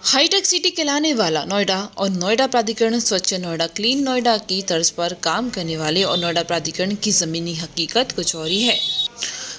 Hi tech city कहलाने वाला नोएडा और नोएडा प्राधिकरण स्वच्छ नोएडा क्लीन नोएडा की तर्ज पर काम करने वाले और नोएडा प्राधिकरण की जमीनी हकीकत कुछ और ही है।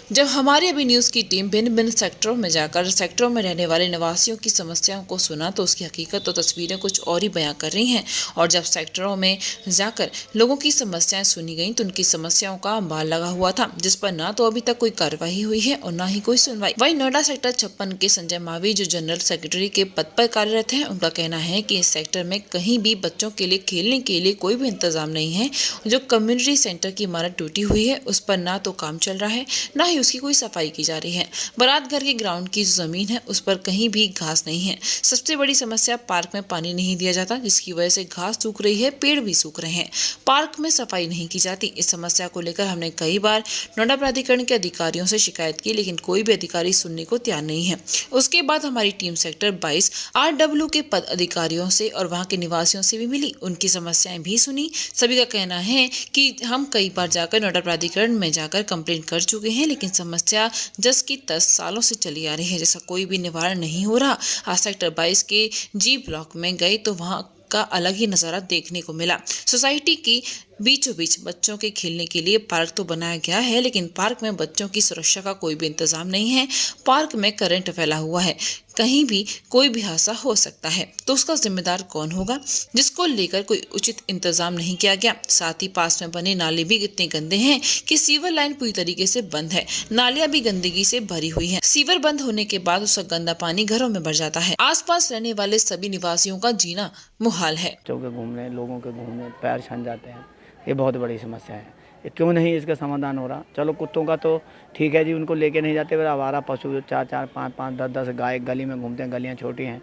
जब हमारी अभी न्यूज़ की टीम भिन्न भिन्न सेक्टरों में जाकर सेक्टरों में रहने वाले निवासियों की समस्याओं को सुना तो उसकी हकीकत और तस्वीरें कुछ और ही बयां कर रही हैं। और जब सेक्टरों में जाकर लोगों की समस्याएं सुनी गईं तो उनकी समस्याओं का अंबार लगा हुआ था, जिस पर ना तो अभी तक कोई कार्रवाई हुई है और ना ही कोई सुनवाई। वहीं नोएडा सेक्टर 56 के संजय मावी, जो जनरल सेक्रेटरी के पद पर कार्यरत हैं, उनका कहना है कि इस सेक्टर में कहीं भी बच्चों के लिए खेलने के लिए कोई भी इंतजाम नहीं है। जो कम्युनिटी सेंटर की इमारत टूटी हुई है उस पर ना तो काम चल रहा है, ना ही उसकी कोई सफाई की जा रही है। बारात घर के ग्राउंड की जो जमीन है उस पर कहीं भी घास नहीं है। सबसे बड़ी समस्या पार्क में पानी नहीं दिया जाता, जिसकी वजह से घास सूख रही है, पेड़ भी सूख रहे हैं। पार्क में सफाई नहीं की जाती। इस समस्या को लेकर हमने कई बार नोएडा प्राधिकरण के अधिकारियों से शिकायत की, लेकिन कोई भी अधिकारी सुनने को तैयार नहीं है। उसके बाद हमारी टीम सेक्टर 22 RW के पद अधिकारियों से और वहां के निवासियों से भी मिली, उनकी समस्याएं भी सुनी। सभी का कहना है कि हम कई बार जाकर नोएडा प्राधिकरण में जाकर कंप्लेंट कर चुके हैं, लेकिन समस्या जस की तस सालों से चली आ रही है, जैसा कोई भी निवारण नहीं हो रहा। आज सेक्टर 22 के जी ब्लॉक में गए तो वहां का अलग ही नज़ारा देखने को मिला। सोसाइटी की बीचों बीच बच्चों के खेलने के लिए पार्क तो बनाया गया है, लेकिन पार्क में बच्चों की सुरक्षा का कोई भी इंतजाम नहीं है। पार्क में करंट फैला हुआ है, कहीं भी कोई भी हादसा हो सकता है, तो उसका जिम्मेदार कौन होगा, जिसको लेकर कोई उचित इंतजाम नहीं किया गया। साथ ही पास में बने नाले भी इतने गंदे हैं कि सीवर लाइन पूरी तरीके से बंद है। नालियां भी गंदगी से भरी हुई हैं। सीवर बंद होने के बाद उसका गंदा पानी घरों में भर जाता है। आसपास रहने वाले सभी निवासियों का जीना मुहाल है। चौके घूमने, लोगों के घूमने पैर छन जाते हैं, ये बहुत बड़ी समस्या है। ये क्यों नहीं इसका समाधान हो रहा? चलो कुत्तों का तो ठीक है जी, उनको लेके नहीं जाते, पर आवारा पशु जो 4-4, 5-5, 10-10 गाय गली में घूमते हैं, गलियां छोटी हैं,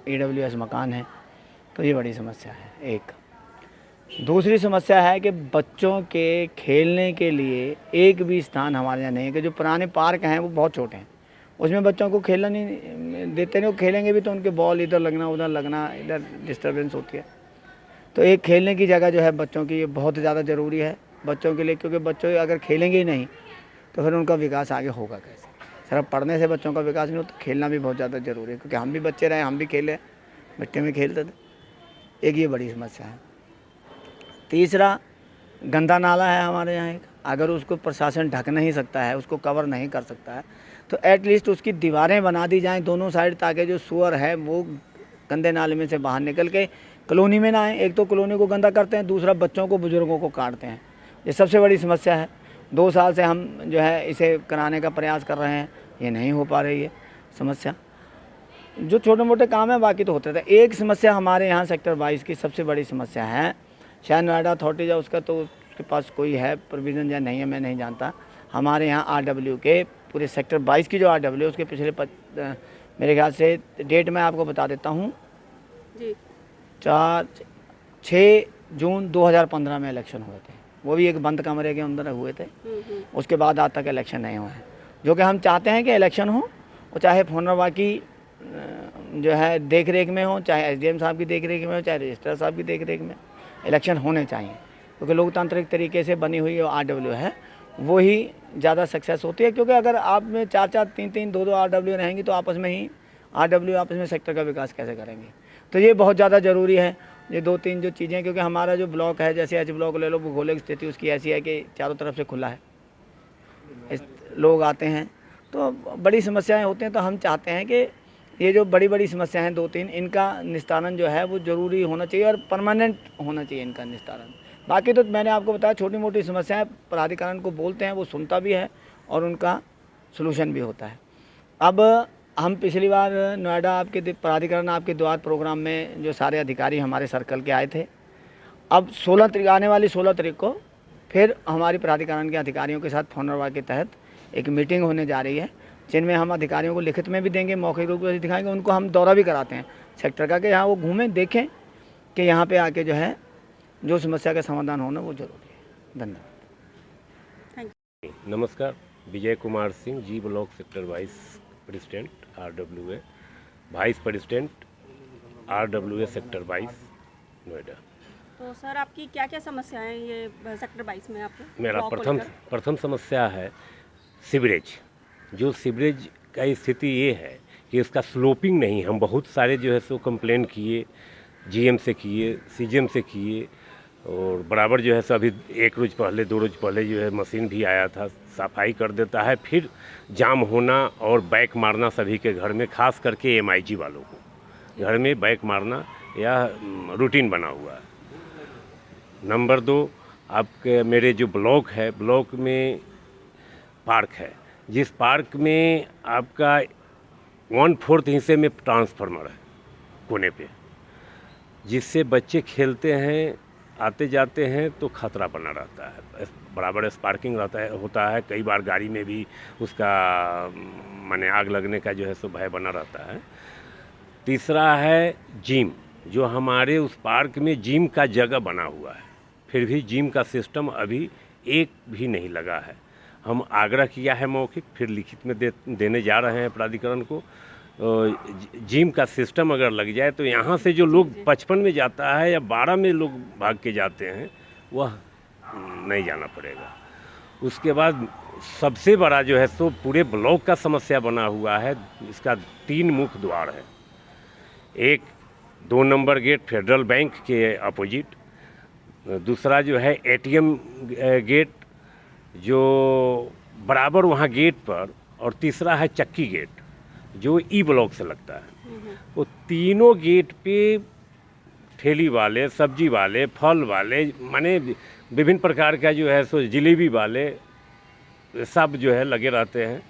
EWS मकान है, तो ये बड़ी समस्या है। एक दूसरी समस्या है कि बच्चों के खेलने के लिए एक भी स्थान हमारे यहाँ नहीं है। कि जो पुराने पार्क हैं वो बहुत छोटे हैं, उसमें बच्चों को खेलना नहीं देते। नहीं, वो खेलेंगे भी तो उनके बॉल इधर लगना, उधर लगना, इधर डिस्टर्बेंस होती है। तो एक खेलने की जगह जो है बच्चों की, ये बहुत ज़्यादा ज़रूरी है बच्चों के लिए, क्योंकि बच्चों अगर खेलेंगे ही नहीं तो फिर उनका विकास आगे होगा कैसे? सिर्फ पढ़ने से बच्चों का विकास नहीं होता, खेलना भी बहुत ज़्यादा ज़रूरी है। क्योंकि हम भी बच्चे रहे, हम भी खेले, मिट्टी में खेलते थे। एक ये बड़ी समस्या है। तीसरा, गंदा नाला है हमारे यहाँ एक, अगर उसको प्रशासन ढक नहीं सकता है, उसको कवर नहीं कर सकता है, तो एटलीस्ट उसकी दीवारें बना दी जाएँ दोनों साइड, ताकि जो सुअर है वो गंदे नाले में से बाहर निकल के कॉलोनी में ना आए। एक तो कॉलोनी को गंदा करते हैं, दूसरा बच्चों को, बुजुर्गों को काटते हैं। ये सबसे बड़ी समस्या है। 2 साल से हम जो है इसे कराने का प्रयास कर रहे हैं, ये नहीं हो पा रही है समस्या। जो छोटे मोटे काम है बाकी तो होते थे। एक समस्या हमारे यहाँ सेक्टर 22 की सबसे बड़ी समस्या है, शायद नोएडा अथॉरिटी या उसका तो उसके पास कोई है प्रोविज़न या नहीं है, मैं नहीं जानता। हमारे यहाँ RW के पूरे सेक्टर 22 की जो RW है उसके पिछले मेरे ख्याल से डेट मैं आपको बता देता हूँ जी, 6 जून 2015 में इलेक्शन हुए थे। वो भी एक बंद कमरे के अंदर हुए थे। उसके बाद आज तक इलेक्शन नहीं हुए हैं। जो कि हम चाहते हैं कि इलेक्शन हो, और चाहे फोनरवा की जो है देख रेख में हो, चाहे SDM साहब की देख रेख में हो, चाहे रजिस्ट्रार साहब की देख रेख में इलेक्शन होने चाहिए। क्योंकि लोकतांत्रिक तरीके से बनी हुई जो RW है वो ही ज़्यादा सक्सेस होती है। क्योंकि अगर आप में 4-4, 3-3, 2-2 RW रहेंगी तो आपस में ही RW आपस में सेक्टर का विकास कैसे करेंगे? तो ये बहुत ज़्यादा ज़रूरी है, ये 2-3 जो चीज़ें। क्योंकि हमारा जो ब्लॉक है, जैसे H ब्लॉक ले लो, भूगोलिक स्थिति उसकी ऐसी है कि चारों तरफ से खुला है, लोग आते हैं, तो बड़ी समस्याएं होती हैं। तो हम चाहते हैं कि ये जो बड़ी बड़ी समस्याएं हैं 2-3, इनका निस्तारण जो है वो ज़रूरी होना चाहिए और परमानेंट होना चाहिए इनका निस्तारण। बाकी तो मैंने आपको बताया, छोटी मोटी समस्याएं प्राधिकरण को बोलते हैं, वो सुनता भी है और उनका सलूशन भी होता है। अब हम पिछली बार नोएडा आपके प्राधिकरण आपके द्वार प्रोग्राम में जो सारे अधिकारी हमारे सर्कल के आए थे, अब 16 तारीख आने वाली 16 तारीख को फिर हमारी प्राधिकरण के अधिकारियों के साथ फोनरवा के तहत एक मीटिंग होने जा रही है, जिनमें हम अधिकारियों को लिखित में भी देंगे, मौखिक रूप से दिखाएंगे, उनको हम दौरा भी कराते हैं सेक्टर का, कि यहाँ वो घूमें, देखें कि यहाँ पे आके जो है जो समस्या का समाधान होना वो जरूरी है। धन्यवाद। नमस्कार, Vijay Kumar Singh, G block sector 22 president RWA, vice president RWA sector 22 Noida. तो सर आपकी क्या क्या समस्याएं हैं ये सेक्टर 22 में आपको? मेरा प्रथम समस्या है सीवरेज। जो सीवरेज का स्थिति ये है कि इसका स्लोपिंग नहीं। हम बहुत सारे जो है सो कंप्लेन किए, जीएम से किए, सीजीएम से किए, और बराबर जो है सो अभी 1 रोज़ पहले 2 रोज़ पहले जो है मशीन भी आया था, सफाई कर देता है। फिर जाम होना और बैक मारना सभी के घर में, खास करके एमआईजी वालों को घर में बैक मारना यह रूटीन बना हुआ है। नंबर 2, आपके मेरे जो ब्लॉक है, ब्लॉक में पार्क है, जिस पार्क में आपका 1/4 हिस्से में ट्रांसफार्मर है कोने पे, जिससे बच्चे खेलते हैं, आते जाते हैं तो खतरा बना रहता है, बराबर स्पार्किंग रहता है, होता है। कई बार गाड़ी में भी उसका माने आग लगने का जो है सो भय बना रहता है। तीसरा है जिम, जो हमारे उस पार्क में जिम का जगह बना हुआ है, फिर भी जिम का सिस्टम अभी एक भी नहीं लगा है। हम आग्रह किया है मौखिक, फिर लिखित में देने जा रहे हैं प्राधिकरण को। जिम का सिस्टम अगर लग जाए तो यहाँ से जो लोग 55 में जाता है या 12 में लोग भाग के जाते हैं, वह नहीं जाना पड़ेगा। उसके बाद सबसे बड़ा जो है सो पूरे ब्लॉक का समस्या बना हुआ है, इसका 3 मुख्य द्वार है। एक 2 नंबर गेट फेडरल बैंक के अपोजिट, दूसरा जो है एटीएम गेट जो बराबर वहाँ गेट पर, और तीसरा है चक्की गेट जो ई ब्लॉक से लगता है। वो तीनों गेट पे ठेली वाले, सब्जी वाले, फल वाले, माने विभिन्न प्रकार का जो है सो जलेबी वाले सब जो है लगे रहते हैं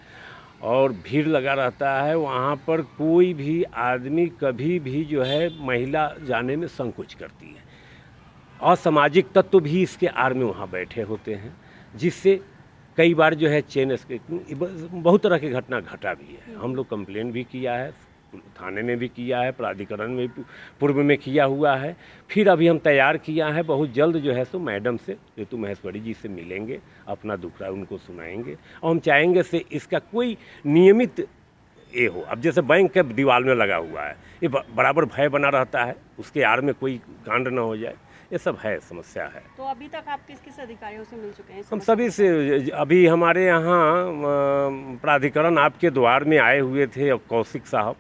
और भीड़ लगा रहता है। वहाँ पर कोई भी आदमी कभी भी जो है महिला जाने में संकोच करती है। असामाजिक तत्व भी इसके आड़ में वहाँ बैठे होते हैं, जिससे कई बार जो है चेन बहुत तरह की घटना घटा भी है। हम लोग कंप्लेन भी किया है, थाने में भी किया है, प्राधिकरण में पूर्व में किया हुआ है। फिर अभी हम तैयार किया है, बहुत जल्द जो है सो मैडम से, ऋतु महेश्वरी जी से मिलेंगे, अपना दुखड़ा उनको सुनाएंगे और हम चाहेंगे से इसका कोई नियमित ये हो। अब जैसे बैंक के दीवार में लगा हुआ है, ये बराबर भय बना रहता है, उसके आड़ में कोई कांड ना हो जाए, ये सब है, समस्या है। तो अभी तक आप किस किस अधिकारियों से मिल चुके हैं? हम सभी से, अभी हमारे यहाँ प्राधिकरण आपके द्वार में आए हुए थे, कौशिक साहब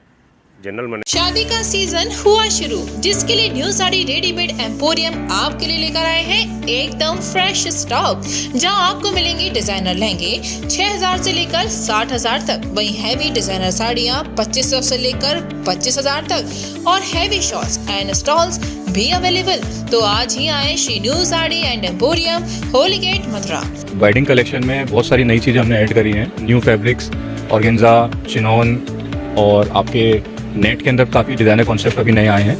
जनरल मैनेजर। शादी का सीजन हुआ शुरू, जिसके लिए न्यू साड़ी रेडीमेड एम्पोरियम आपके लिए लेकर आए हैं एकदम फ्रेश स्टॉक, जहां आपको मिलेंगे डिजाइनर लहंगे 6000 से लेकर 60000 तक, वहीं हैवी डिजाइनर साड़ियां 2500 से लेकर 25000 तक और हैवी शॉर्ट्स एंड स्टॉल्स भी अवेलेबल। तो आज ही आए Shri new sari and emporium, Holi gate, Mathura. Wedding collection में बहुत सारी नई चीज़ें हमने ऐड करी हैं, न्यू फैब्रिक्स, ऑर्गेन्जा, चिनॉन और आपके नेट के अंदर काफ़ी डिज़ाइनर कॉन्सेप्ट अभी नए आए हैं।